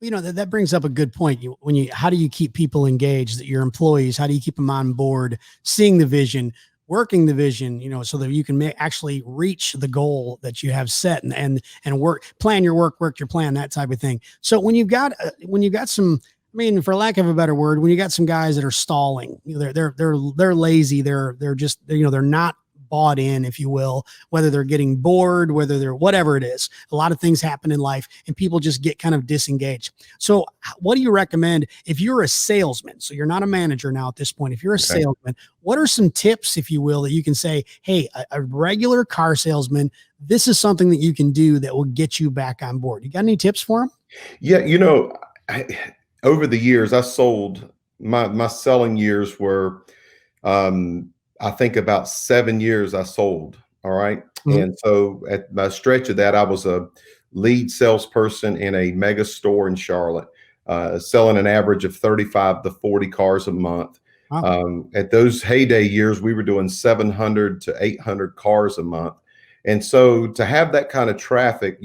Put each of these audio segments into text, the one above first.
That brings up a good point. How do you keep people engaged, that your employees, how do you keep them on board, seeing the vision, working the vision, so that you can actually reach the goal that you have set, and plan your work your plan, that type of thing. So when you've got some, I mean, for lack of a better word, when you got some guys that are stalling, they're lazy, they're not bought in, if you will, whether they're getting bored, whether they're whatever it is. A lot of things happen in life and people just get kind of disengaged. So what do you recommend if you're a salesman? So you're not a manager now at this point. If you're a salesman, what are some tips, if you will, that you can say, hey, a regular car salesman, this is something that you can do that will get you back on board? You got any tips for them? Yeah. Over the years, I sold, my selling years were, I think about 7 years I sold. All right. Mhm. And so at a stretch of that, I was a lead salesperson in a mega store in Charlotte, selling an average of 35 to 40 cars a month. Wow. At those heyday years, we were doing 700 to 800 cars a month. And so to have that kind of traffic,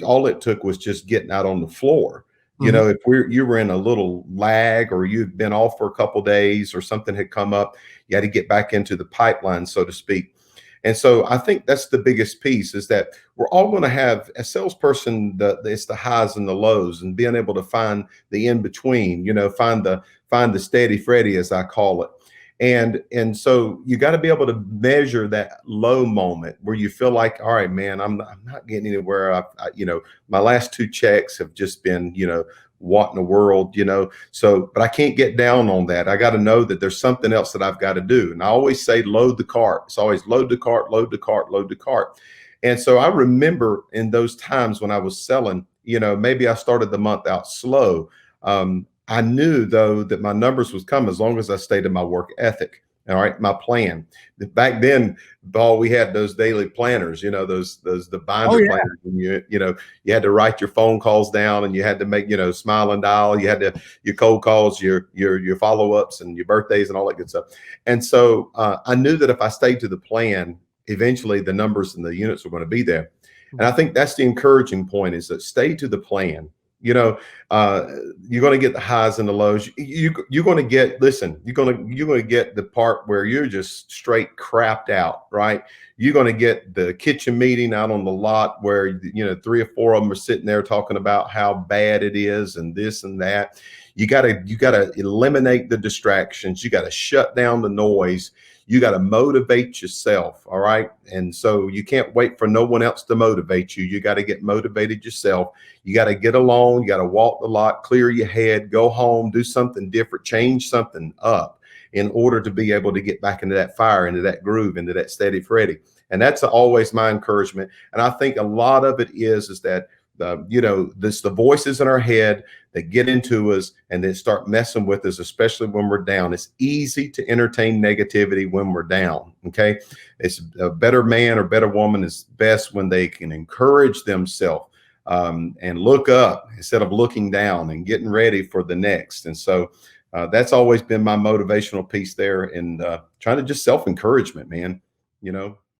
all it took was just getting out on the floor. Mhm. If you were in a little lag, or you'd been off for a couple of days, or something had come up, you had to get back into the pipeline, so to speak. And so I think that's the biggest piece, is that we're all going to have a salesperson, it's the highs and the lows, and being able to find the in between, find the steady Freddy, as I call it. And so you got to be able to measure that low moment where you feel like, all right, man, I'm not getting anywhere. My last 2 checks have just been, what in the world, so, but I can't get down on that. I got to know that there's something else that I've got to do. And I always say, load the cart. It's always load the cart, load the cart, load the cart. And so I remember in those times when I was selling, maybe I started the month out slow. I knew, though, that my numbers was come as long as I stayed in my work ethic. All right, my plan. Back then, Paul, we had those daily planners, the binder planners. And you had to write your phone calls down, and you had to make, smile and dial. You had to, your cold calls, your follow-ups, and your birthdays, and all that good stuff. And so I knew that if I stayed to the plan, eventually the numbers and the units were going to be there. And I think that's the encouraging point, is that stay to the plan. You're going to get the highs and the lows. You're going to get, listen, you're going to get the part where you're just straight crapped out, right? You're going to get the kitchen meeting out on the lot where, 3 or 4 of them are sitting there talking about how bad it is and this and that. You got to eliminate the distractions. You got to shut down the noise. You got to motivate yourself. All right. And so you can't wait for no one else to motivate you. You got to get motivated yourself. You got to get alone. You got to walk the lot, clear your head, go home, do something different, change something up in order to be able to get back into that fire, into that groove, into that steady Freddy. And that's always my encouragement. And I think a lot of it is that the voices in our head that get into us and then start messing with us, especially when we're down. It's easy to entertain negativity when we're down. Okay. It's a better man or better woman is best when they can encourage themselves and look up instead of looking down and getting ready for the next. And so that's always been my motivational piece there, and trying to just self-encouragement, man,